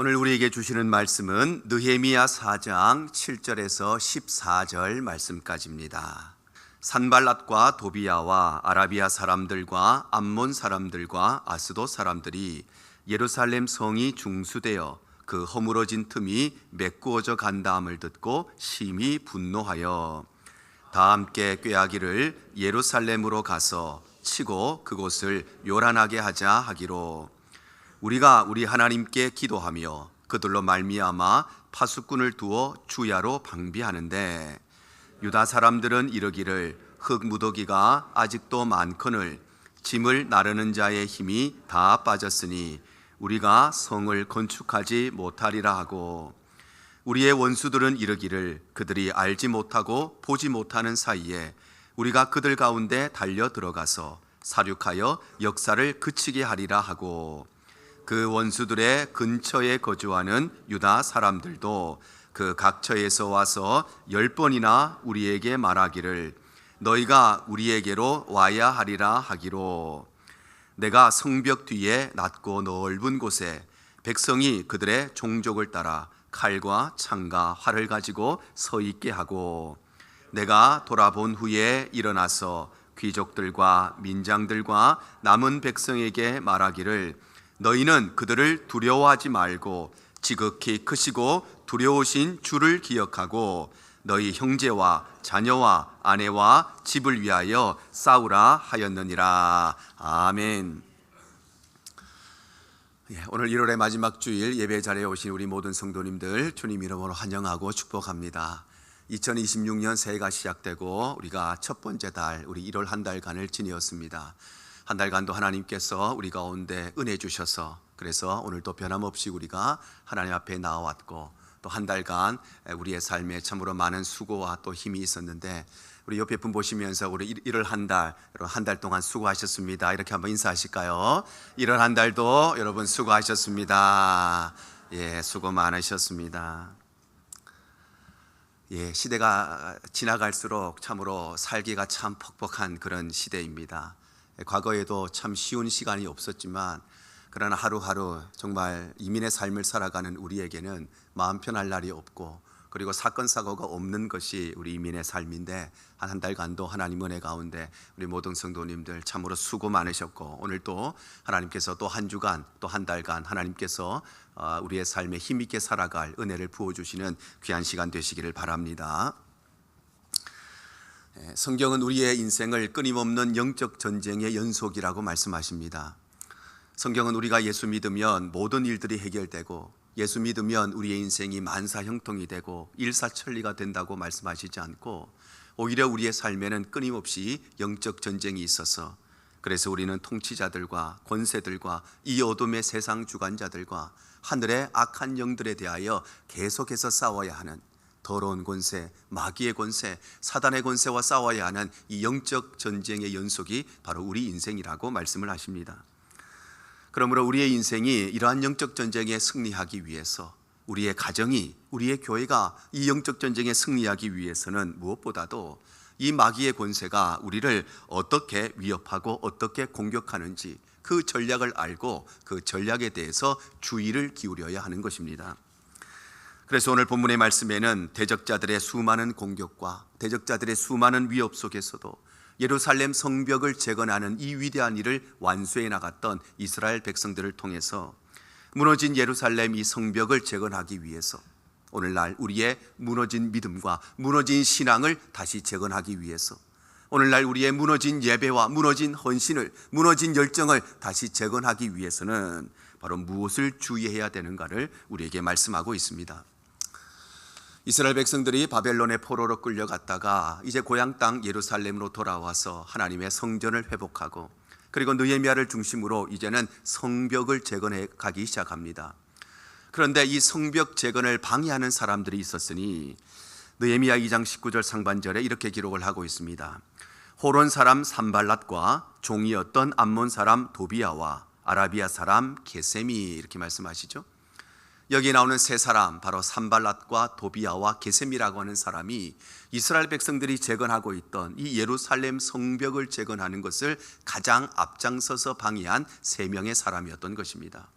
오늘 우리에게 주시는 말씀은 느헤미야 4장 7절에서 14절 말씀까지입니다. 산발랏과 도비야와 아라비아 사람들과 암몬 사람들과 아스돗 사람들이 예루살렘 성이 중수되어 그 허물어진 틈이 메꾸어져 간다함을 듣고 심히 분노하여 다 함께 꾀하기를 예루살렘으로 가서 치고 그곳을 요란하게 하자 하기로, 우리가 우리 하나님께 기도하며 그들로 말미암아 파수꾼을 두어 주야로 방비하는데, 유다 사람들은 이르기를 흙 무더기가 아직도 많거늘 짐을 나르는 자의 힘이 다 빠졌으니 우리가 성을 건축하지 못하리라 하고, 우리의 원수들은 이르기를 그들이 알지 못하고 보지 못하는 사이에 우리가 그들 가운데 달려 들어가서 사륙하여 역사를 그치게 하리라 하고, 그 원수들의 근처에 거주하는 유다 사람들도 그 각처에서 와서 10번이나 우리에게 말하기를 너희가 우리에게로 와야 하리라 하기로, 내가 성벽 뒤에 낮고 넓은 곳에 백성이 그들의 종족을 따라 칼과 창과 활을 가지고 서 있게 하고, 내가 돌아본 후에 일어나서 귀족들과 민장들과 남은 백성에게 말하기를 너희는 그들을 두려워하지 말고 지극히 크시고 두려우신 주를 기억하고 너희 형제와 자녀와 아내와 집을 위하여 싸우라 하였느니라. 아멘. 오늘 1월의 마지막 주일 예배 자리에 오신 우리 모든 성도님들 주님 이름으로 환영하고 축복합니다. 2026년 새해가 시작되고 우리가 첫 번째 달, 우리 1월 한 달간을 지내었습니다. 한 달간도 하나님께서 우리 가운데 은혜 주셔서, 그래서 오늘도 변함없이 우리가 하나님 앞에 나와왔고, 또 한 달간 우리의 삶에 참으로 많은 수고와 또 힘이 있었는데, 우리 옆에 분 보시면서 우리 1월 한 달 동안 수고하셨습니다 이렇게 한번 인사하실까요? 1월 한 달도 여러분 수고하셨습니다. 예, 수고 많으셨습니다. 예, 시대가 지나갈수록 참으로 살기가 참 퍽퍽한 그런 시대입니다. 과거에도 참 쉬운 시간이 없었지만, 그러나 하루하루 정말 이민의 삶을 살아가는 우리에게는 마음 편할 날이 없고, 그리고 사건 사고가 없는 것이 우리 이민의 삶인데, 한 달간도 하나님 은혜 가운데 우리 모든 성도님들 참으로 수고 많으셨고, 오늘 또 하나님께서 또 한 주간, 또 한 달간 하나님께서 우리의 삶에 힘있게 살아갈 은혜를 부어주시는 귀한 시간 되시기를 바랍니다. 성경은 우리의 인생을 끊임없는 영적 전쟁의 연속이라고 말씀하십니다. 성경은 우리가 예수 믿으면 모든 일들이 해결되고, 예수 믿으면 우리의 인생이 만사형통이 되고 일사천리가 된다고 말씀하시지 않고, 오히려 우리의 삶에는 끊임없이 영적 전쟁이 있어서, 그래서 우리는 통치자들과 권세들과 이 어둠의 세상 주관자들과 하늘의 악한 영들에 대하여 계속해서 싸워야 하는, 더러운 권세, 마귀의 권세, 사단의 권세와 싸워야 하는 이 영적 전쟁의 연속이 바로 우리 인생이라고 말씀을 하십니다. 그러므로 우리의 인생이 이러한 영적 전쟁에 승리하기 위해서, 우리의 가정이, 우리의 교회가 이 영적 전쟁에 승리하기 위해서는 무엇보다도 이 마귀의 권세가 우리를 어떻게 위협하고 어떻게 공격하는지 그 전략을 알고 그 전략에 대해서 주의를 기울여야 하는 것입니다. 그래서 오늘 본문의 말씀에는 대적자들의 수많은 공격과 대적자들의 수많은 위협 속에서도 예루살렘 성벽을 재건하는 이 위대한 일을 완수해 나갔던 이스라엘 백성들을 통해서 무너진 예루살렘 이 성벽을 재건하기 위해서, 오늘날 우리의 무너진 믿음과 무너진 신앙을 다시 재건하기 위해서, 오늘날 우리의 무너진 예배와 무너진 헌신을, 무너진 열정을 다시 재건하기 위해서는 바로 무엇을 주의해야 되는가를 우리에게 말씀하고 있습니다. 이스라엘 백성들이 바벨론의 포로로 끌려갔다가 이제 고향 땅 예루살렘으로 돌아와서 하나님의 성전을 회복하고, 그리고 느헤미야를 중심으로 이제는 성벽을 재건해 가기 시작합니다. 그런데 이 성벽 재건을 방해하는 사람들이 있었으니 느헤미야 2장 19절 상반절에 이렇게 기록을 하고 있습니다. 호론 사람 산발랏과 종이었던 암몬 사람 도비야와 아라비아 사람 게셈이, 이렇게 말씀하시죠. 여기 나오는 세 사람, 바로 산발랏과 도비야와 게셈이라고 하는 사람이 이스라엘 백성들이 재건하고 있던 이 예루살렘 성벽을 재건하는 것을 가장 앞장서서 방해한 세 명의 사람이었던 것입니다.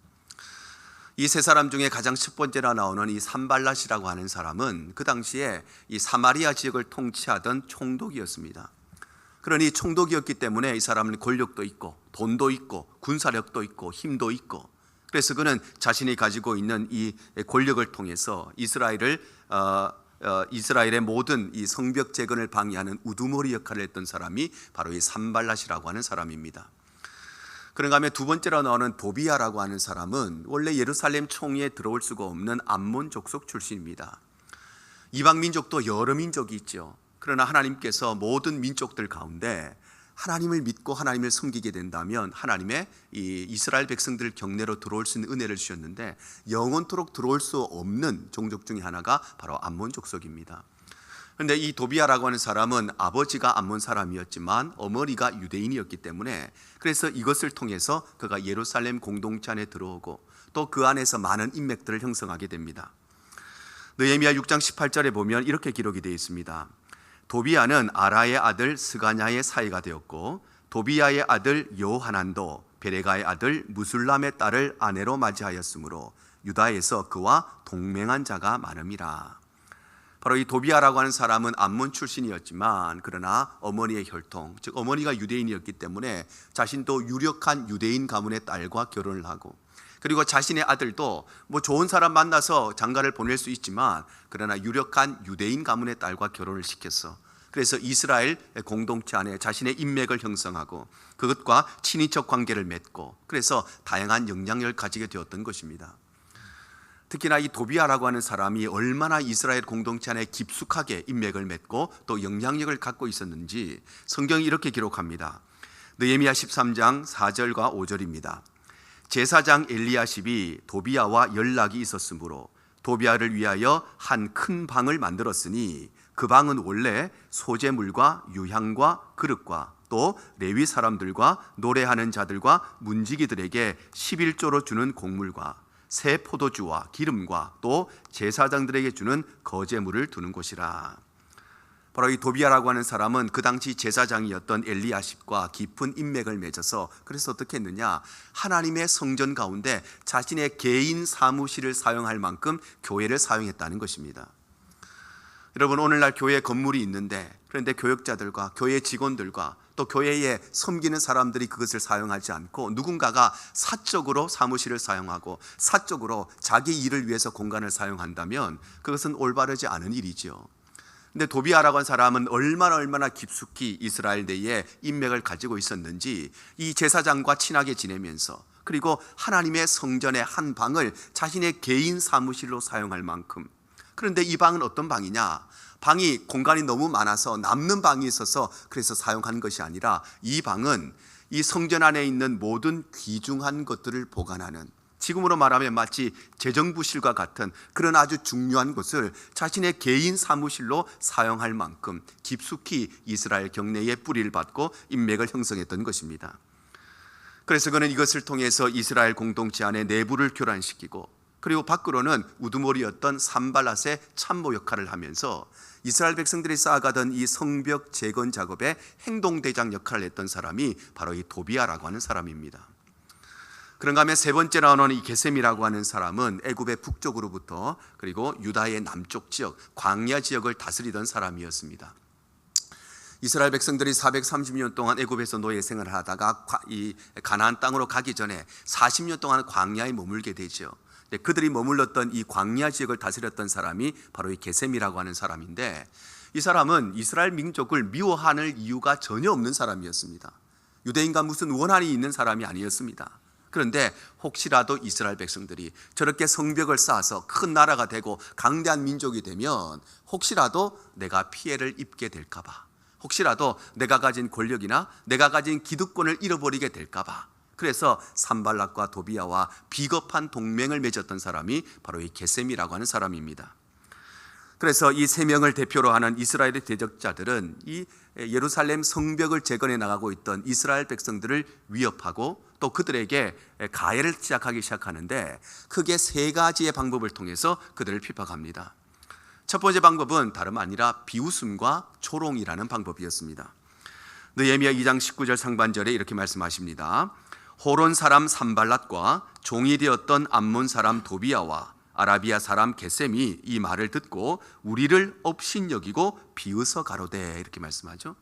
이 세 사람 중에 가장 첫 번째로 나오는 이 산발랏이라고 하는 사람은 그 당시에 이 사마리아 지역을 통치하던 총독이었습니다. 그러니 총독이었기 때문에 이 사람은 권력도 있고 돈도 있고 군사력도 있고 힘도 있고, 그래서 그는 자신이 가지고 있는 이 권력을 통해서 이스라엘의 모든 이 성벽 재건을 방해하는 우두머리 역할을 했던 사람이 바로 이 산발랏이라고 하는 사람입니다. 그런가 하면 두 번째로 나오는 도비야라고 하는 사람은 원래 예루살렘 총리에 들어올 수가 없는 암몬 족속 출신입니다. 이방 민족도 여러 민족이 있죠. 그러나 하나님께서 모든 민족들 가운데 하나님을 믿고 하나님을 섬기게 된다면 하나님의 이 이스라엘 백성들 경내로 들어올 수 있는 은혜를 주셨는데, 영원토록 들어올 수 없는 종족 중에 하나가 바로 암몬 족속입니다. 그런데 이 도비야라고 하는 사람은 아버지가 암몬 사람이었지만 어머니가 유대인이었기 때문에, 그래서 이것을 통해서 그가 예루살렘 공동체 안에 들어오고 또 그 안에서 많은 인맥들을 형성하게 됩니다. 느헤미야 6장 18절에 보면 이렇게 기록이 되어 있습니다. 도비야는 아라의 아들 스가냐의 사이가 되었고, 도비야의 아들 요하난도 베레가의 아들 무술람의 딸을 아내로 맞이하였으므로 유다에서 그와 동맹한 자가 많음이라. 바로 이 도비야라고 하는 사람은 암몬 출신이었지만 그러나 어머니의 혈통, 즉 어머니가 유대인이었기 때문에 자신도 유력한 유대인 가문의 딸과 결혼을 하고, 그리고 자신의 아들도 뭐 좋은 사람 만나서 장가를 보낼 수 있지만 그러나 유력한 유대인 가문의 딸과 결혼을 시켰어. 그래서 이스라엘 공동체 안에 자신의 인맥을 형성하고 그것과 친인척 관계를 맺고, 그래서 다양한 영향력을 가지게 되었던 것입니다. 특히나 이 도비야라고 하는 사람이 얼마나 이스라엘 공동체 안에 깊숙하게 인맥을 맺고 또 영향력을 갖고 있었는지 성경이 이렇게 기록합니다. 느헤미야 13장 4절과 5절입니다. 제사장 엘리야십이 도비야와 연락이 있었으므로 도비야를 위하여 한 큰 방을 만들었으니 그 방은 원래 소재물과 유향과 그릇과 또 레위 사람들과 노래하는 자들과 문지기들에게 11조로 주는 곡물과 새 포도주와 기름과 또 제사장들에게 주는 거제물을 두는 곳이라. 바로 이 도비야라고 하는 사람은 그 당시 제사장이었던 엘리야십과 깊은 인맥을 맺어서, 그래서 어떻게 했느냐, 하나님의 성전 가운데 자신의 개인 사무실을 사용할 만큼 교회를 사용했다는 것입니다. 여러분, 오늘날 교회 건물이 있는데 그런데 교역자들과 교회 직원들과 또 교회에 섬기는 사람들이 그것을 사용하지 않고 누군가가 사적으로 사무실을 사용하고 사적으로 자기 일을 위해서 공간을 사용한다면 그것은 올바르지 않은 일이죠. 근데 도비야라고 한 사람은 얼마나 깊숙이 이스라엘 내에 인맥을 가지고 있었는지 이 제사장과 친하게 지내면서, 그리고 하나님의 성전의 한 방을 자신의 개인 사무실로 사용할 만큼. 그런데 이 방은 어떤 방이냐, 방이 공간이 너무 많아서 남는 방이 있어서 그래서 사용하는 것이 아니라 이 방은 이 성전 안에 있는 모든 귀중한 것들을 보관하는, 지금으로 말하면 마치 재정부실과 같은 그런 아주 중요한 것을 자신의 개인 사무실로 사용할 만큼 깊숙이 이스라엘 경내에 뿌리를 받고 인맥을 형성했던 것입니다. 그래서 그는 이것을 통해서 이스라엘 공동체 안에 내부를 교란시키고, 그리고 밖으로는 우두머리였던 산발랏의 참모 역할을 하면서 이스라엘 백성들이 쌓아가던 이 성벽 재건 작업의 행동대장 역할을 했던 사람이 바로 이 도비야라고 하는 사람입니다. 그런가 하면 세 번째 나오는 이 게셈이라고 하는 사람은 애굽의 북쪽으로부터 그리고 유다의 남쪽 지역, 광야 지역을 다스리던 사람이었습니다. 이스라엘 백성들이 430년 동안 애굽에서 노예 생활을 하다가 이 가나안 땅으로 가기 전에 40년 동안 광야에 머물게 되죠. 그들이 머물렀던 이 광야 지역을 다스렸던 사람이 바로 이 게셈이라고 하는 사람인데, 이 사람은 이스라엘 민족을 미워하는 이유가 전혀 없는 사람이었습니다. 유대인과 무슨 원한이 있는 사람이 아니었습니다. 그런데 혹시라도 이스라엘 백성들이 저렇게 성벽을 쌓아서 큰 나라가 되고 강대한 민족이 되면 혹시라도 내가 피해를 입게 될까 봐, 혹시라도 내가 가진 권력이나 내가 가진 기득권을 잃어버리게 될까 봐, 그래서 산발랏과 도비야와 비겁한 동맹을 맺었던 사람이 바로 이 게셈이라고 하는 사람입니다. 그래서 이 세 명을 대표로 하는 이스라엘의 대적자들은 이 예루살렘 성벽을 재건해 나가고 있던 이스라엘 백성들을 위협하고 또 그들에게 가해를 시작하는데 크게 세 가지의 방법을 통해서 그들을 핍박합니다. 첫 번째 방법은 다름 아니라 비웃음과 조롱이라는 방법이었습니다. 느헤미야 2장 19절 상반절에 이렇게 말씀하십니다. 호론 사람 산발랏과 종이 되었던 암몬 사람 도비야와 아라비아 사람 게셈이 이 말을 듣고 우리를 업신여기고 비웃어 가로되, 이렇게 말씀하죠.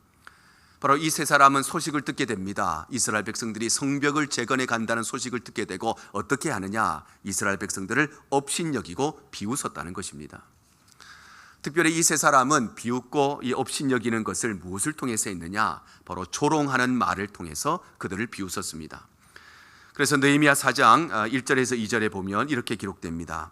바로 이 세 사람은 소식을 듣게 됩니다. 이스라엘 백성들이 성벽을 재건해 간다는 소식을 듣게 되고 어떻게 하느냐? 이스라엘 백성들을 업신여기고 비웃었다는 것입니다. 특별히 이 세 사람은 비웃고 이 업신여기는 것을 무엇을 통해서 했느냐? 바로 조롱하는 말을 통해서 그들을 비웃었습니다. 그래서 느헤미야 4장 1절에서 2절에 보면 이렇게 기록됩니다.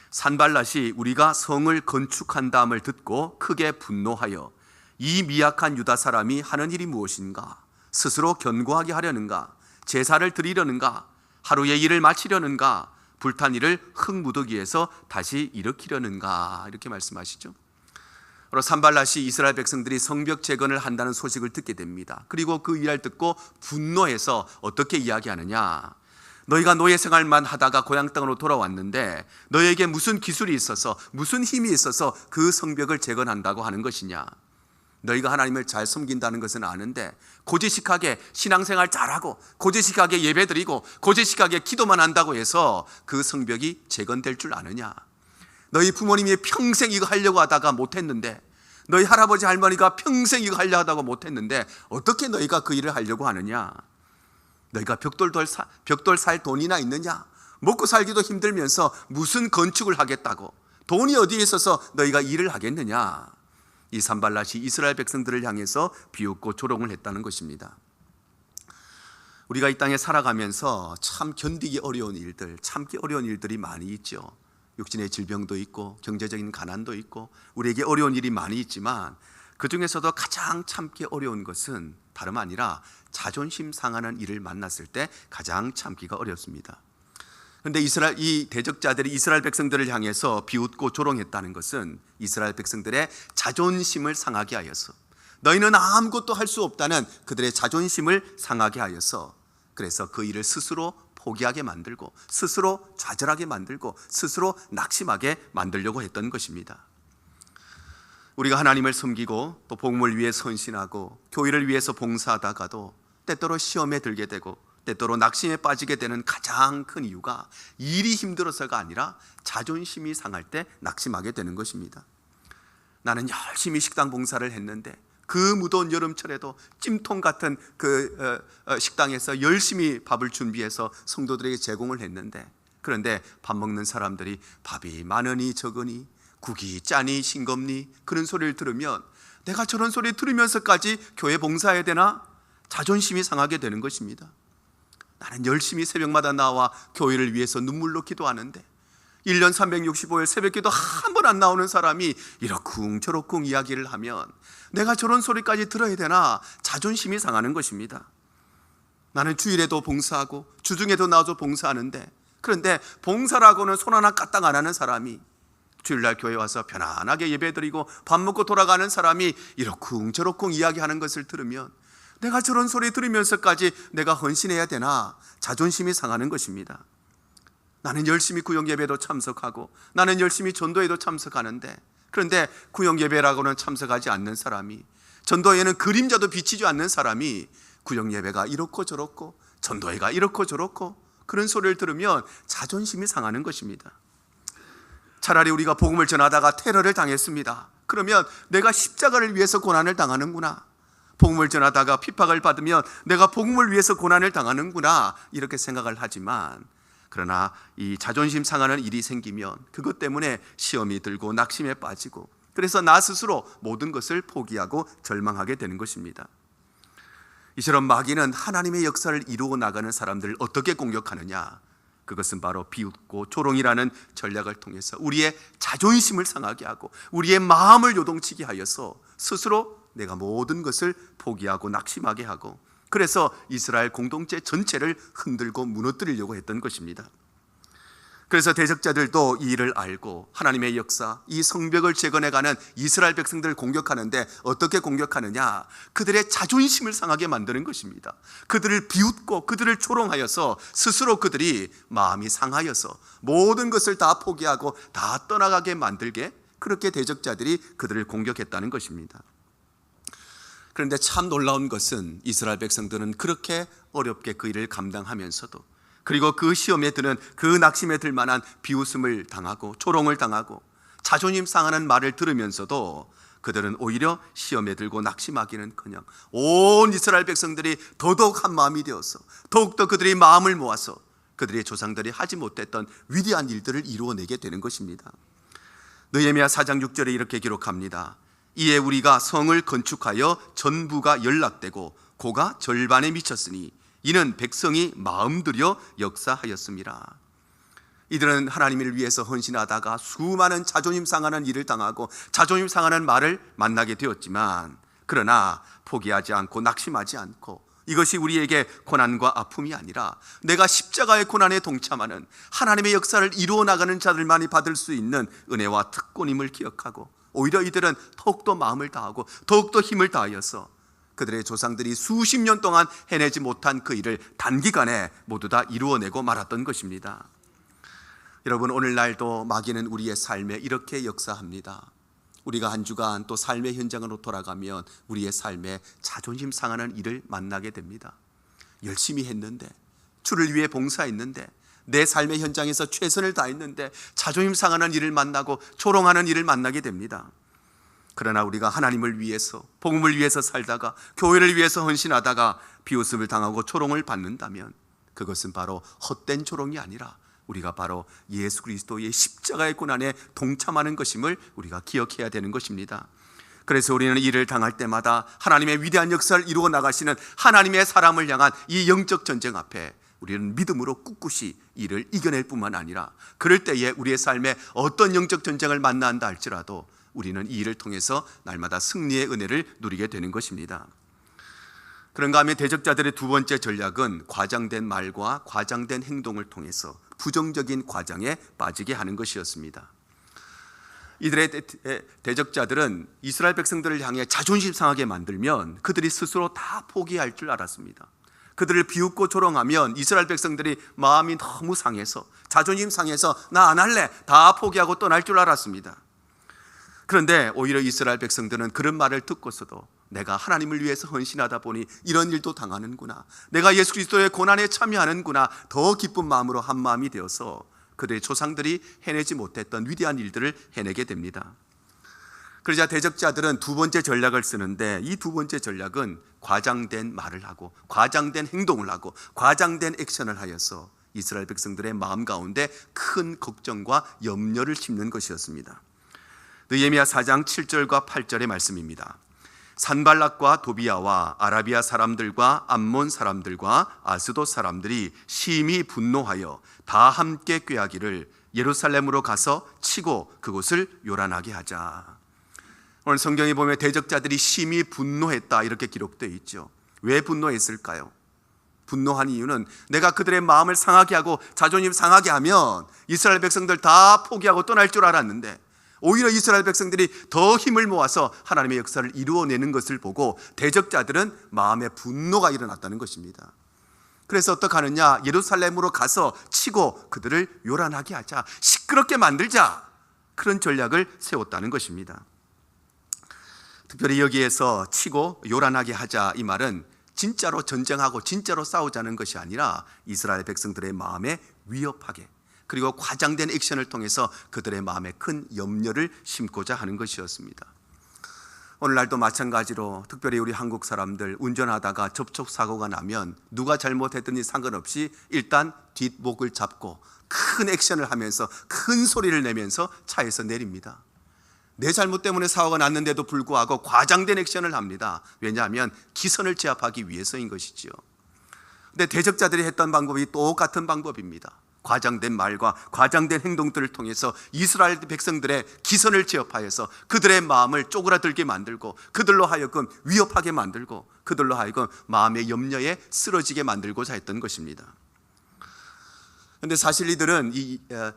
산발랏이 우리가 성을 건축한다함을 듣고 크게 분노하여 이 미약한 유다 사람이 하는 일이 무엇인가? 스스로 견고하게 하려는가? 제사를 드리려는가? 하루의 일을 마치려는가? 불탄 일을 흙무더기에서 다시 일으키려는가? 이렇게 말씀하시죠. 바로 산발랏이 이스라엘 백성들이 성벽 재건을 한다는 소식을 듣게 됩니다. 그리고 그 일을 듣고 분노해서 어떻게 이야기하느냐? 너희가 노예 생활만 하다가 고향 땅으로 돌아왔는데 너희에게 무슨 기술이 있어서, 무슨 힘이 있어서 그 성벽을 재건한다고 하는 것이냐? 너희가 하나님을 잘 섬긴다는 것은 아는데 고지식하게 신앙생활 잘하고 고지식하게 예배드리고 고지식하게 기도만 한다고 해서 그 성벽이 재건될 줄 아느냐? 너희 부모님이 평생 이거 하려고 하다가 못했는데, 너희 할아버지 할머니가 평생 이거 하려고 하다가 못했는데 어떻게 너희가 그 일을 하려고 하느냐? 너희가 벽돌 살 돈이나 있느냐? 먹고 살기도 힘들면서 무슨 건축을 하겠다고? 돈이 어디에 있어서 너희가 일을 하겠느냐? 이 산발랏이 이스라엘 백성들을 향해서 비웃고 조롱을 했다는 것입니다. 우리가 이 땅에 살아가면서 참 견디기 어려운 일들, 참기 어려운 일들이 많이 있죠. 육신의 질병도 있고 경제적인 가난도 있고 우리에게 어려운 일이 많이 있지만 그 중에서도 가장 참기 어려운 것은 다름 아니라 자존심 상하는 일을 만났을 때 가장 참기가 어렵습니다. 그런데 이 대적자들이 이스라엘 백성들을 향해서 비웃고 조롱했다는 것은 이스라엘 백성들의 자존심을 상하게 하여서, 너희는 아무것도 할 수 없다는 그들의 자존심을 상하게 하여서, 그래서 그 일을 스스로 포기하게 만들고 스스로 좌절하게 만들고 스스로 낙심하게 만들려고 했던 것입니다. 우리가 하나님을 섬기고 또 복음을 위해 헌신하고 교회를 위해서 봉사하다가도 때때로 시험에 들게 되고 때때로 낙심에 빠지게 되는 가장 큰 이유가 일이 힘들어서가 아니라 자존심이 상할 때 낙심하게 되는 것입니다. 나는 열심히 식당 봉사를 했는데 그 무더운 여름철에도 찜통 같은 그 식당에서 열심히 밥을 준비해서 성도들에게 제공을 했는데, 그런데 밥 먹는 사람들이 밥이 많으니 적으니 국이 짜니 싱겁니 그런 소리를 들으면 내가 저런 소리 들으면서까지 교회 봉사해야 되나? 자존심이 상하게 되는 것입니다. 나는 열심히 새벽마다 나와 교회를 위해서 눈물로 기도하는데 1년 365일 새벽기도 한 번 안 나오는 사람이 이러쿵저러쿵 이야기를 하면 내가 저런 소리까지 들어야 되나? 자존심이 상하는 것입니다. 나는 주일에도 봉사하고 주중에도 나와서 봉사하는데, 그런데 봉사라고는 손 하나 까딱 안 하는 사람이 주일날 교회 와서 편안하게 예배드리고 밥 먹고 돌아가는 사람이 이러쿵저러쿵 이야기하는 것을 들으면 내가 저런 소리 들으면서까지 내가 헌신해야 되나? 자존심이 상하는 것입니다. 나는 열심히 구역예배도 참석하고 나는 열심히 전도회도 참석하는데, 그런데 구역예배라고는 참석하지 않는 사람이, 전도회는 그림자도 비치지 않는 사람이 구역예배가 이렇고 저렇고 전도회가 이렇고 저렇고 그런 소리를 들으면 자존심이 상하는 것입니다. 차라리 우리가 복음을 전하다가 테러를 당했습니다. 그러면 내가 십자가를 위해서 고난을 당하는구나, 복음을 전하다가 핍박을 받으면 내가 복음을 위해서 고난을 당하는구나, 이렇게 생각을 하지만, 그러나 이 자존심 상하는 일이 생기면 그것 때문에 시험이 들고 낙심에 빠지고, 그래서 나 스스로 모든 것을 포기하고 절망하게 되는 것입니다. 이처럼 마귀는 하나님의 역사를 이루어 나가는 사람들을 어떻게 공격하느냐? 그것은 바로 비웃고 조롱이라는 전략을 통해서 우리의 자존심을 상하게 하고 우리의 마음을 요동치게 하여서 스스로 내가 모든 것을 포기하고 낙심하게 하고, 그래서 이스라엘 공동체 전체를 흔들고 무너뜨리려고 했던 것입니다. 그래서 대적자들도 이 일을 알고 하나님의 역사, 이 성벽을 재건해가는 이스라엘 백성들을 공격하는데 어떻게 공격하느냐? 그들의 자존심을 상하게 만드는 것입니다. 그들을 비웃고 그들을 조롱하여서 스스로 그들이 마음이 상하여서 모든 것을 다 포기하고 다 떠나가게 만들게, 그렇게 대적자들이 그들을 공격했다는 것입니다. 그런데 참 놀라운 것은 이스라엘 백성들은 그렇게 어렵게 그 일을 감당하면서도, 그리고 그 시험에 드는, 그 낙심에 들 만한 비웃음을 당하고 조롱을 당하고 자존심 상하는 말을 들으면서도 그들은 오히려 시험에 들고 낙심하기는커녕 온 이스라엘 백성들이 더더욱 한 마음이 되어서 더욱더 그들이 마음을 모아서 그들의 조상들이 하지 못했던 위대한 일들을 이루어내게 되는 것입니다. 느헤미야 4장 6절에 이렇게 기록합니다. 이에 우리가 성을 건축하여 전부가 연락되고 고가 절반에 미쳤으니 이는 백성이 마음 들여 역사하였습니다. 이들은 하나님을 위해서 헌신하다가 수많은 자존심 상하는 일을 당하고 자존심 상하는 말을 만나게 되었지만, 그러나 포기하지 않고 낙심하지 않고, 이것이 우리에게 고난과 아픔이 아니라 내가 십자가의 고난에 동참하는 하나님의 역사를 이루어 나가는 자들만이 받을 수 있는 은혜와 특권임을 기억하고, 오히려 이들은 더욱더 마음을 다하고 더욱더 힘을 다하여서 그들의 조상들이 수십 년 동안 해내지 못한 그 일을 단기간에 모두 다 이루어내고 말았던 것입니다. 여러분, 오늘날도 마귀는 우리의 삶에 이렇게 역사합니다. 우리가 한 주간 또 삶의 현장으로 돌아가면 우리의 삶에 자존심 상하는 일을 만나게 됩니다. 열심히 했는데, 주를 위해 봉사했는데, 내 삶의 현장에서 최선을 다했는데 자존심 상하는 일을 만나고 조롱하는 일을 만나게 됩니다. 그러나 우리가 하나님을 위해서, 복음을 위해서 살다가 교회를 위해서 헌신하다가 비웃음을 당하고 조롱을 받는다면 그것은 바로 헛된 조롱이 아니라 우리가 바로 예수 그리스도의 십자가의 고난에 동참하는 것임을 우리가 기억해야 되는 것입니다. 그래서 우리는 이를 당할 때마다 하나님의 위대한 역사를 이루어 나가시는 하나님의 사람을 향한 이 영적 전쟁 앞에 우리는 믿음으로 꿋꿋이 이를 이겨낼 뿐만 아니라, 그럴 때에 우리의 삶에 어떤 영적 전쟁을 만난다 할지라도 우리는 이 일을 통해서 날마다 승리의 은혜를 누리게 되는 것입니다. 그런가 하면 대적자들의 두 번째 전략은 과장된 말과 과장된 행동을 통해서 부정적인 과장에 빠지게 하는 것이었습니다. 이들의 대적자들은 이스라엘 백성들을 향해 자존심 상하게 만들면 그들이 스스로 다 포기할 줄 알았습니다. 그들을 비웃고 조롱하면 이스라엘 백성들이 마음이 너무 상해서, 자존심 상해서 나 안 할래, 다 포기하고 떠날 줄 알았습니다. 그런데 오히려 이스라엘 백성들은 그런 말을 듣고서도 내가 하나님을 위해서 헌신하다 보니 이런 일도 당하는구나, 내가 예수 그리스도의 고난에 참여하는구나, 더 기쁜 마음으로 한 마음이 되어서 그들의 조상들이 해내지 못했던 위대한 일들을 해내게 됩니다. 그러자 대적자들은 두 번째 전략을 쓰는데, 이 두 번째 전략은 과장된 말을 하고 과장된 행동을 하고 과장된 액션을 하여서 이스라엘 백성들의 마음 가운데 큰 걱정과 염려를 심는 것이었습니다. 느헤미야 4장 7절과 8절의 말씀입니다. 산발락과 도비야와 아라비아 사람들과 암몬 사람들과 아스돗 사람들이 심히 분노하여 다 함께 꾀하기를 예루살렘으로 가서 치고 그곳을 요란하게 하자. 오늘 성경에 보면 대적자들이 심히 분노했다 이렇게 기록되어 있죠. 왜 분노했을까요? 분노한 이유는 내가 그들의 마음을 상하게 하고 자존심 상하게 하면 이스라엘 백성들 다 포기하고 떠날 줄 알았는데, 오히려 이스라엘 백성들이 더 힘을 모아서 하나님의 역사를 이루어내는 것을 보고 대적자들은 마음에 분노가 일어났다는 것입니다. 그래서 어떻게 하느냐, 예루살렘으로 가서 치고 그들을 요란하게 하자, 시끄럽게 만들자, 그런 전략을 세웠다는 것입니다. 특별히 여기에서 치고 요란하게 하자, 이 말은 진짜로 전쟁하고 진짜로 싸우자는 것이 아니라 이스라엘 백성들의 마음에 위협하게, 그리고 과장된 액션을 통해서 그들의 마음에 큰 염려를 심고자 하는 것이었습니다. 오늘날도 마찬가지로 특별히 우리 한국 사람들 운전하다가 접촉사고가 나면 누가 잘못했든지 상관없이 일단 뒷목을 잡고 큰 액션을 하면서 큰 소리를 내면서 차에서 내립니다. 내 잘못 때문에 사고가 났는데도 불구하고 과장된 액션을 합니다. 왜냐하면 기선을 제압하기 위해서인 것이죠. 근데 대적자들이 했던 방법이 똑같은 방법입니다. 과장된 말과 과장된 행동들을 통해서 이스라엘 백성들의 기선을 제압하여서 그들의 마음을 쪼그라들게 만들고 그들로 하여금 위협하게 만들고 그들로 하여금 마음의 염려에 쓰러지게 만들고자 했던 것입니다. 그런데 사실 이들은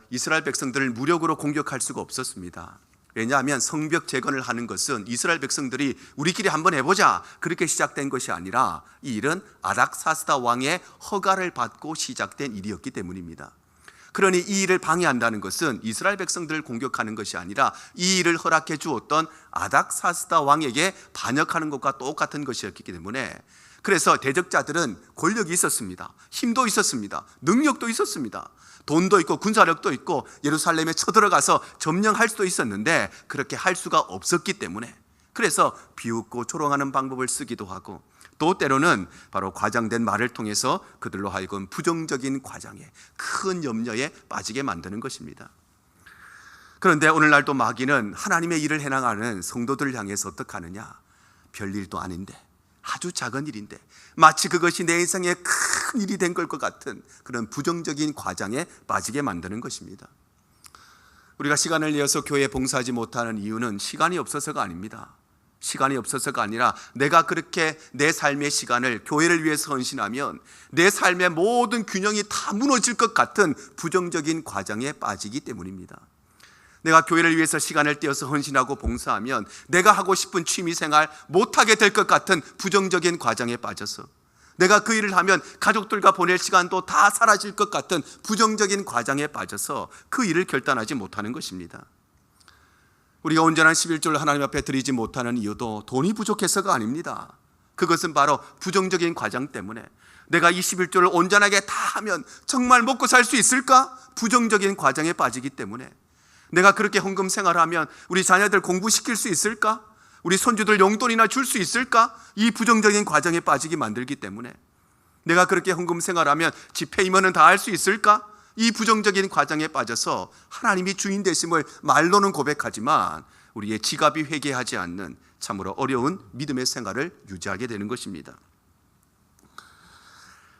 이스라엘 백성들을 무력으로 공격할 수가 없었습니다. 왜냐하면 성벽 재건을 하는 것은 이스라엘 백성들이 우리끼리 한번 해보자 그렇게 시작된 것이 아니라 이 일은 아닥사스다 왕의 허가를 받고 시작된 일이었기 때문입니다. 그러니 이 일을 방해한다는 것은 이스라엘 백성들을 공격하는 것이 아니라 이 일을 허락해 주었던 아닥사스다 왕에게 반역하는 것과 똑같은 것이었기 때문에, 그래서 대적자들은 권력이 있었습니다. 힘도 있었습니다. 능력도 있었습니다. 돈도 있고 군사력도 있고 예루살렘에 쳐들어가서 점령할 수도 있었는데 그렇게 할 수가 없었기 때문에, 그래서 비웃고 조롱하는 방법을 쓰기도 하고, 또 때로는 바로 과장된 말을 통해서 그들로 하여금 부정적인 과장에, 큰 염려에 빠지게 만드는 것입니다. 그런데 오늘날 또 마귀는 하나님의 일을 해나가는 성도들을 향해서 어떻게 하느냐? 별일도 아닌데, 아주 작은 일인데 마치 그것이 내 인생에 큰 일이 된 걸 것 같은 그런 부정적인 과장에 빠지게 만드는 것입니다. 우리가 시간을 내어서 교회에 봉사하지 못하는 이유는 시간이 없어서가 아닙니다. 시간이 없어서가 아니라 내가 그렇게 내 삶의 시간을 교회를 위해서 헌신하면 내 삶의 모든 균형이 다 무너질 것 같은 부정적인 과장에 빠지기 때문입니다. 내가 교회를 위해서 시간을 떼어서 헌신하고 봉사하면 내가 하고 싶은 취미생활 못하게 될 것 같은 부정적인 과장에 빠져서, 내가 그 일을 하면 가족들과 보낼 시간도 다 사라질 것 같은 부정적인 과장에 빠져서 그 일을 결단하지 못하는 것입니다. 우리가 온전한 11조를 하나님 앞에 드리지 못하는 이유도 돈이 부족해서가 아닙니다. 그것은 바로 부정적인 과장 때문에, 내가 이 11조를 온전하게 다 하면 정말 먹고 살 수 있을까? 부정적인 과장에 빠지기 때문에, 내가 그렇게 헌금 생활하면 우리 자녀들 공부시킬 수 있을까? 우리 손주들 용돈이나 줄 수 있을까? 이 부정적인 과정에 빠지게 만들기 때문에, 내가 그렇게 헌금 생활하면 집회임원은 다 할 수 있을까? 이 부정적인 과정에 빠져서 하나님이 주인 되심을 말로는 고백하지만 우리의 지갑이 회개하지 않는 참으로 어려운 믿음의 생활을 유지하게 되는 것입니다.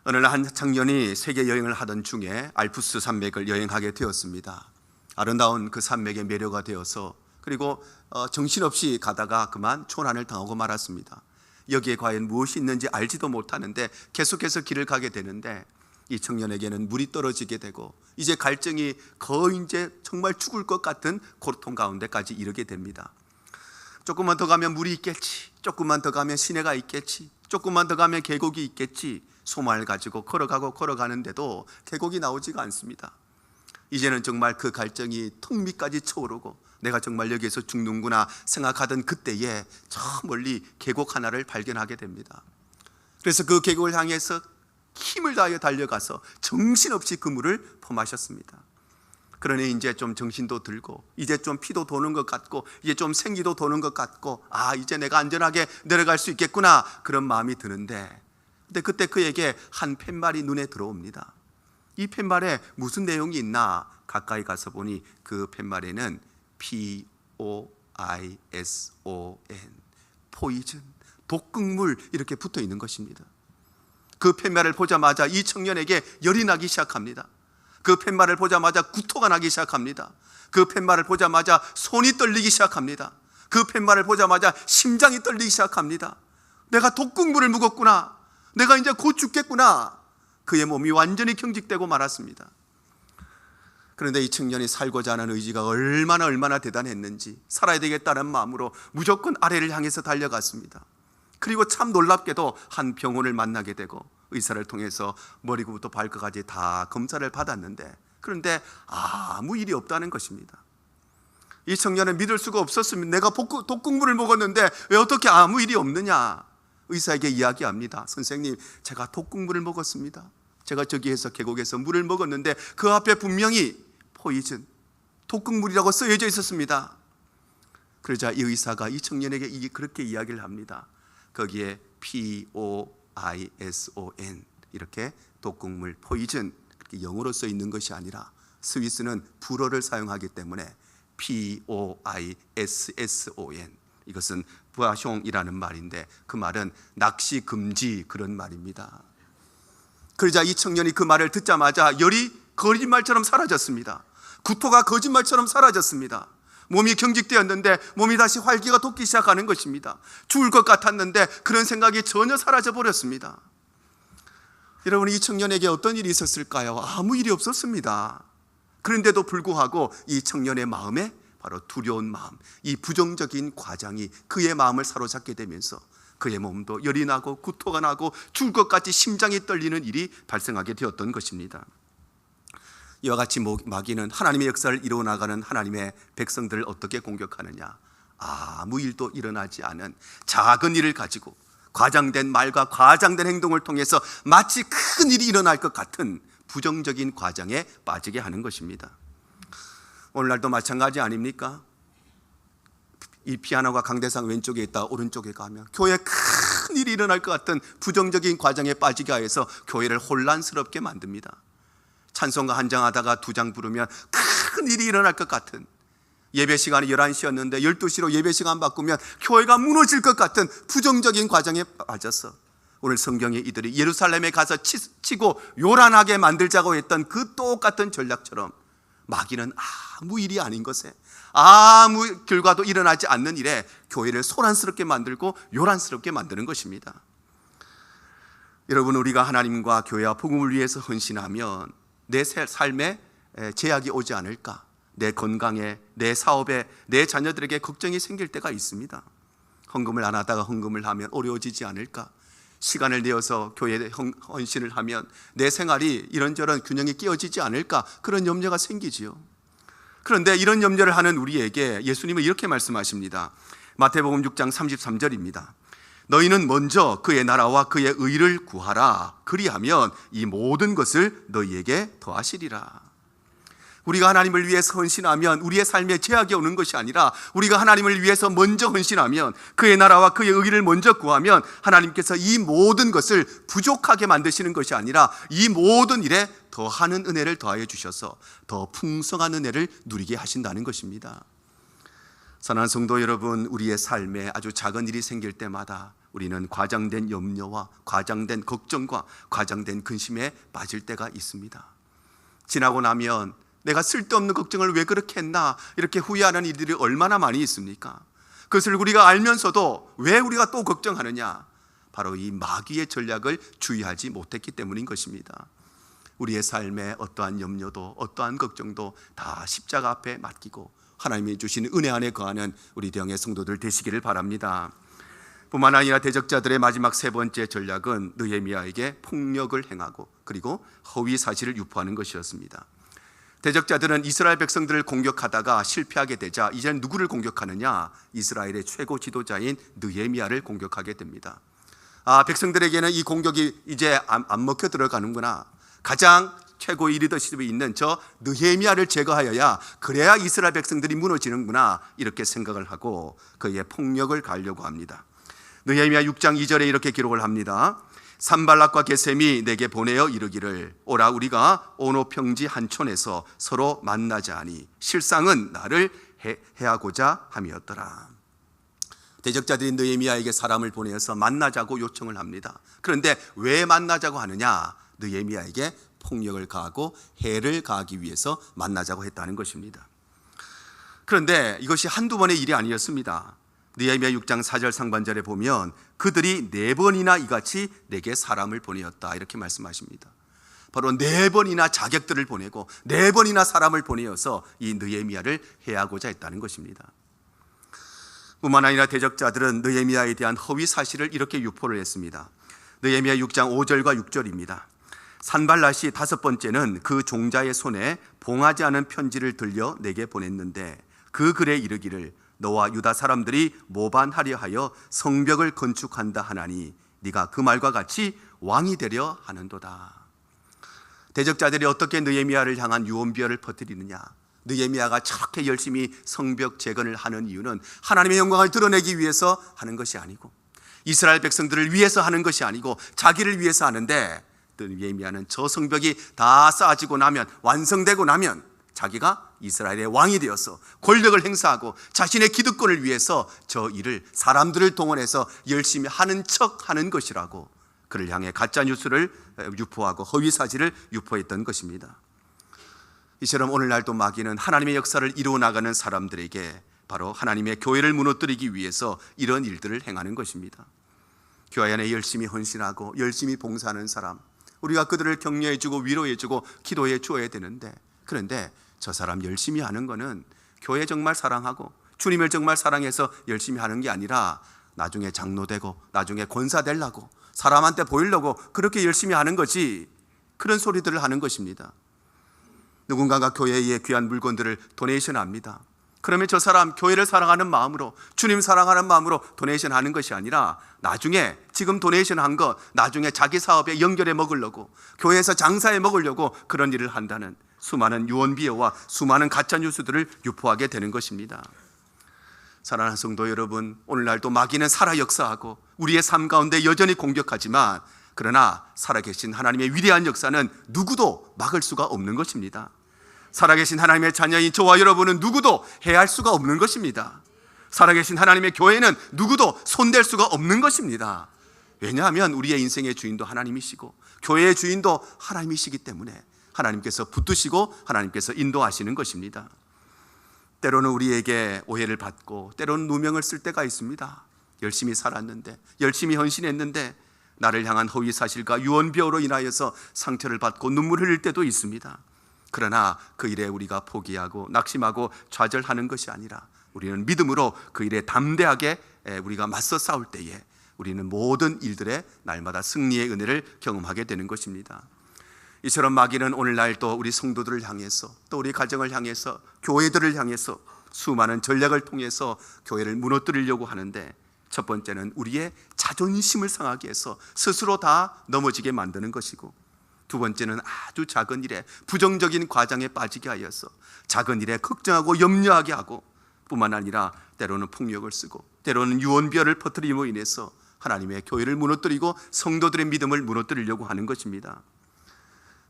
어느 날 한 청년이 세계 여행을 하던 중에 알프스 산맥을 여행하게 되었습니다. 아름다운 그 산맥에 매료가 되어서, 그리고 정신없이 가다가 그만 초난을 당하고 말았습니다. 여기에 과연 무엇이 있는지 알지도 못하는데 계속해서 길을 가게 되는데, 이 청년에게는 물이 떨어지게 되고 이제 갈증이 거의 이제 정말 죽을 것 같은 고통 가운데까지 이르게 됩니다. 조금만 더 가면 물이 있겠지, 조금만 더 가면 시내가 있겠지, 조금만 더 가면 계곡이 있겠지, 소망을 가지고 걸어가는데도 계곡이 나오지가 않습니다. 이제는 정말 그 갈증이 턱 밑까지 차오르고 내가 정말 여기에서 죽는구나 생각하던 그때에 저 멀리 계곡 하나를 발견하게 됩니다. 그래서 그 계곡을 향해서 힘을 다하여 달려가서 정신없이 그 물을 퍼마셨습니다. 그러니 이제 좀 정신도 들고 이제 좀 피도 도는 것 같고 이제 좀 생기도 도는 것 같고, 이제 내가 안전하게 내려갈 수 있겠구나, 그런 마음이 드는데, 근데 그때 그에게 한 팻말이 눈에 들어옵니다. 이 팻말에 무슨 내용이 있나 가까이 가서 보니 그 팻말에는 POISON, 포이즌, 독극물 이렇게 붙어 있는 것입니다. 그 팻말을 보자마자 이 청년에게 열이 나기 시작합니다. 그 팻말을 보자마자 구토가 나기 시작합니다. 그 팻말을 보자마자 손이 떨리기 시작합니다. 그 팻말을 보자마자 심장이 떨리기 시작합니다. 내가 독극물을 묵었구나, 내가 이제 곧 죽겠구나. 그의 몸이 완전히 경직되고 말았습니다. 그런데 이 청년이 살고자 하는 의지가 얼마나 대단했는지 살아야 되겠다는 마음으로 무조건 아래를 향해서 달려갔습니다. 그리고 참 놀랍게도 한 병원을 만나게 되고 의사를 통해서 머리부터 발끝까지 다 검사를 받았는데, 그런데 아무 일이 없다는 것입니다. 이 청년은 믿을 수가 없었습니다. 내가 독극물을 먹었는데 왜 어떻게 아무 일이 없느냐. 의사에게 이야기합니다. 선생님, 제가 독극물을 먹었습니다. 제가 저기에서 계곡에서 물을 먹었는데 그 앞에 분명히 포이즌, 독극물이라고 쓰여져 있었습니다. 그러자 이 의사가 이 청년에게 그렇게 이야기를 합니다. 거기에 POISON, 이렇게 독극물, 포이즌, 영어로 써 있는 것이 아니라 스위스는 불어를 사용하기 때문에 POISSON, 이것은 부아숑이라는 말인데 그 말은 낚시 금지, 그런 말입니다. 그러자 이 청년이 그 말을 듣자마자 열이 거짓말처럼 사라졌습니다. 구토가 거짓말처럼 사라졌습니다. 몸이 경직되었는데 몸이 다시 활기가 돋기 시작하는 것입니다. 죽을 것 같았는데 그런 생각이 전혀 사라져 버렸습니다. 여러분, 이 청년에게 어떤 일이 있었을까요? 아무 일이 없었습니다. 그런데도 불구하고 이 청년의 마음에 바로 두려운 마음, 이 부정적인 과장이 그의 마음을 사로잡게 되면서 그의 몸도 열이 나고 구토가 나고 죽을 것 같이 심장이 떨리는 일이 발생하게 되었던 것입니다. 이와 같이 마귀는 하나님의 역사를 이루어나가는 하나님의 백성들을 어떻게 공격하느냐? 아무 일도 일어나지 않은 작은 일을 가지고 과장된 말과 과장된 행동을 통해서 마치 큰 일이 일어날 것 같은 부정적인 과장에 빠지게 하는 것입니다. 오늘날도 마찬가지 아닙니까? 이 피아노가 강대상 왼쪽에 있다 오른쪽에 가면 교회에 큰 일이 일어날 것 같은 부정적인 과정에 빠지게 해서 교회를 혼란스럽게 만듭니다. 찬송가 한 장 하다가 두 장 부르면 큰 일이 일어날 것 같은, 예배 시간이 11시였는데 12시로 예배 시간 바꾸면 교회가 무너질 것 같은 부정적인 과정에 빠져서 오늘 성경에 이들이 예루살렘에 가서 치고 요란하게 만들자고 했던 그 똑같은 전략처럼 마귀는 아무 일이 아닌 것에, 아무 결과도 일어나지 않는 일에 교회를 소란스럽게 만들고 요란스럽게 만드는 것입니다. 여러분, 우리가 하나님과 교회와 복음을 위해서 헌신하면 내 삶에 제약이 오지 않을까? 내 건강에, 내 사업에, 내 자녀들에게 걱정이 생길 때가 있습니다. 헌금을 안 하다가 헌금을 하면 어려워지지 않을까? 시간을 내어서 교회에 헌신을 하면 내 생활이 이런저런 균형이 깨어지지 않을까? 그런 염려가 생기지요. 그런데 이런 염려를 하는 우리에게 예수님은 이렇게 말씀하십니다. 마태복음 6장 33절입니다. 너희는 먼저 그의 나라와 그의 의를 구하라. 그리하면 이 모든 것을 너희에게 더하시리라. 우리가 하나님을 위해서 헌신하면 우리의 삶에 제약이 오는 것이 아니라, 우리가 하나님을 위해서 먼저 헌신하면, 그의 나라와 그의 의를 먼저 구하면 하나님께서 이 모든 것을 부족하게 만드시는 것이 아니라 이 모든 일에 더하는 은혜를 더하여 주셔서 더 풍성한 은혜를 누리게 하신다는 것입니다. 사랑하는 성도 여러분, 우리의 삶에 아주 작은 일이 생길 때마다 우리는 과장된 염려와 과장된 걱정과 과장된 근심에 빠질 때가 있습니다. 지나고 나면 내가 쓸데없는 걱정을 왜 그렇게 했나, 이렇게 후회하는 일들이 얼마나 많이 있습니까? 그것을 우리가 알면서도 왜 우리가 또 걱정하느냐? 바로 이 마귀의 전략을 주의하지 못했기 때문인 것입니다. 우리의 삶에 어떠한 염려도 어떠한 걱정도 다 십자가 앞에 맡기고 하나님이 주신 은혜 안에 거하는 우리 대형의 성도들 되시기를 바랍니다. 뿐만 아니라 대적자들의 마지막 세 번째 전략은 느헤미야에게 폭력을 행하고 그리고 허위 사실을 유포하는 것이었습니다. 대적자들은 이스라엘 백성들을 공격하다가 실패하게 되자 이제는 누구를 공격하느냐? 이스라엘의 최고 지도자인 느헤미야를 공격하게 됩니다. 백성들에게는 이 공격이 이제 안 먹혀 들어가는구나. 가장 최고의 리더십이 있는 저 느헤미야를 제거하여야, 그래야 이스라엘 백성들이 무너지는구나, 이렇게 생각을 하고 그의 폭력을 가하려고 합니다. 느헤미야 6장 2절에 이렇게 기록을 합니다. 산발락과 게셈이 내게 보내어 이르기를, 오라 우리가 오노 평지 한촌에서 서로 만나자 하니 실상은 나를 해하고자 함이었더라. 대적자들이 느헤미야에게 사람을 보내어서 만나자고 요청을 합니다. 그런데 왜 만나자고 하느냐? 느헤미야에게 폭력을 가하고 해를 가하기 위해서 만나자고 했다는 것입니다. 그런데 이것이 한두 번의 일이 아니었습니다. 느헤미야 6장 4절 상반절에 보면 그들이 4번이나 이같이 내게 사람을 보내었다, 이렇게 말씀하십니다. 바로 4번이나 자객들을 보내고 4번이나 사람을 보내어서 이 느헤미야를 해하고자 했다는 것입니다. 뿐만 아니라 대적자들은 느헤미야에 대한 허위 사실을 이렇게 유포를 했습니다. 느헤미야 6장 5절과 6절입니다. 산발랏이 5번째는 그 종자의 손에 봉하지 않은 편지를 들려 내게 보냈는데 그 글에 이르기를, 너와 유다 사람들이 모반하려 하여 성벽을 건축한다 하나니 네가 그 말과 같이 왕이 되려 하는도다. 대적자들이 어떻게 느헤미야를 향한 유언비어를 퍼뜨리느냐? 느헤미야가 저렇게 열심히 성벽 재건을 하는 이유는 하나님의 영광을 드러내기 위해서 하는 것이 아니고, 이스라엘 백성들을 위해서 하는 것이 아니고 자기를 위해서 하는데, 느헤미야는 저 성벽이 다 쌓아지고 나면, 완성되고 나면 자기가 이스라엘의 왕이 되어서 권력을 행사하고 자신의 기득권을 위해서 저 일을, 사람들을 동원해서 열심히 하는 척 하는 것이라고 그를 향해 가짜 뉴스를 유포하고 허위 사실을 유포했던 것입니다. 이처럼 오늘날도 마귀는 하나님의 역사를 이루어 나가는 사람들에게 바로 하나님의 교회를 무너뜨리기 위해서 이런 일들을 행하는 것입니다. 교회 안에 열심히 헌신하고 열심히 봉사하는 사람, 우리가 그들을 격려해주고 위로해주고 기도해 주어야 되는데, 그런데 저 사람 열심히 하는 거는 교회 정말 사랑하고 주님을 정말 사랑해서 열심히 하는 게 아니라 나중에 장로 되고 나중에 권사 되려고, 사람한테 보이려고 그렇게 열심히 하는 거지, 그런 소리들을 하는 것입니다. 누군가가 교회에 귀한 물건들을 도네이션 합니다. 그러면 저 사람 교회를 사랑하는 마음으로, 주님 사랑하는 마음으로 도네이션 하는 것이 아니라 나중에 지금 도네이션 한 거 나중에 자기 사업에 연결해 먹으려고, 교회에서 장사해 먹으려고 그런 일을 한다는 수많은 유언비어와 수많은 가짜 뉴스들을 유포하게 되는 것입니다. 사랑하는 성도 여러분, 오늘날도 마귀는 살아 역사하고 우리의 삶 가운데 여전히 공격하지만, 그러나 살아계신 하나님의 위대한 역사는 누구도 막을 수가 없는 것입니다. 살아계신 하나님의 자녀인 저와 여러분은 누구도 해할 수가 없는 것입니다. 살아계신 하나님의 교회는 누구도 손댈 수가 없는 것입니다. 왜냐하면 우리의 인생의 주인도 하나님이시고 교회의 주인도 하나님이시기 때문에 하나님께서 붙드시고 하나님께서 인도하시는 것입니다. 때로는 우리에게 오해를 받고 때로는 누명을 쓸 때가 있습니다. 열심히 살았는데, 열심히 헌신했는데 나를 향한 허위 사실과 유언비어로 인하여서 상처를 받고 눈물을 흘릴 때도 있습니다. 그러나 그 일에 우리가 포기하고 낙심하고 좌절하는 것이 아니라 우리는 믿음으로 그 일에 담대하게 우리가 맞서 싸울 때에 우리는 모든 일들에 날마다 승리의 은혜를 경험하게 되는 것입니다. 이처럼 마귀는 오늘날 또 우리 성도들을 향해서, 또 우리 가정을 향해서, 교회들을 향해서 수많은 전략을 통해서 교회를 무너뜨리려고 하는데, 첫 번째는 우리의 자존심을 상하게 해서 스스로 다 넘어지게 만드는 것이고, 두 번째는 아주 작은 일에 부정적인 과장에 빠지게 하여서 작은 일에 걱정하고 염려하게 하고, 뿐만 아니라 때로는 폭력을 쓰고 때로는 유언비어를 퍼뜨림으로 인해서 하나님의 교회를 무너뜨리고 성도들의 믿음을 무너뜨리려고 하는 것입니다.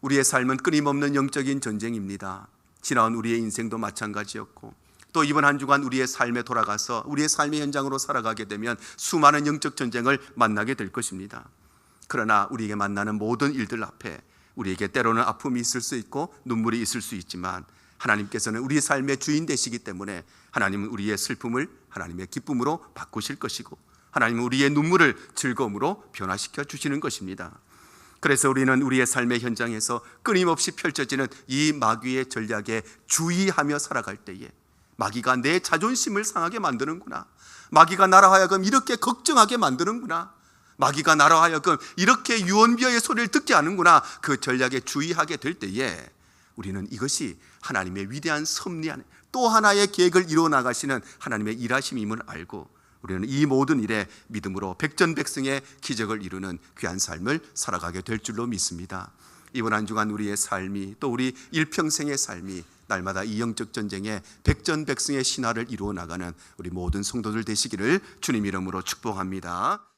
우리의 삶은 끊임없는 영적인 전쟁입니다. 지나온 우리의 인생도 마찬가지였고, 또 이번 한 주간 우리의 삶에 돌아가서 우리의 삶의 현장으로 살아가게 되면 수많은 영적 전쟁을 만나게 될 것입니다. 그러나 우리에게 만나는 모든 일들 앞에 우리에게 때로는 아픔이 있을 수 있고 눈물이 있을 수 있지만, 하나님께서는 우리의 삶의 주인 되시기 때문에 하나님은 우리의 슬픔을 하나님의 기쁨으로 바꾸실 것이고, 하나님은 우리의 눈물을 즐거움으로 변화시켜 주시는 것입니다. 그래서 우리는 우리의 삶의 현장에서 끊임없이 펼쳐지는 이 마귀의 전략에 주의하며 살아갈 때에, 마귀가 내 자존심을 상하게 만드는구나, 마귀가 나로 하여금 이렇게 걱정하게 만드는구나, 마귀가 나로 하여금 이렇게 유언비어의 소리를 듣게 하는구나, 그 전략에 주의하게 될 때에 우리는 이것이 하나님의 위대한 섭리 안에 또 하나의 계획을 이루어 나가시는 하나님의 일하심임을 알고, 우리는 이 모든 일에 믿음으로 백전백승의 기적을 이루는 귀한 삶을 살아가게 될 줄로 믿습니다. 이번 한 주간 우리의 삶이, 또 우리 일평생의 삶이 날마다 이 영적 전쟁에 백전백승의 신화를 이루어 나가는 우리 모든 성도들 되시기를 주님 이름으로 축복합니다.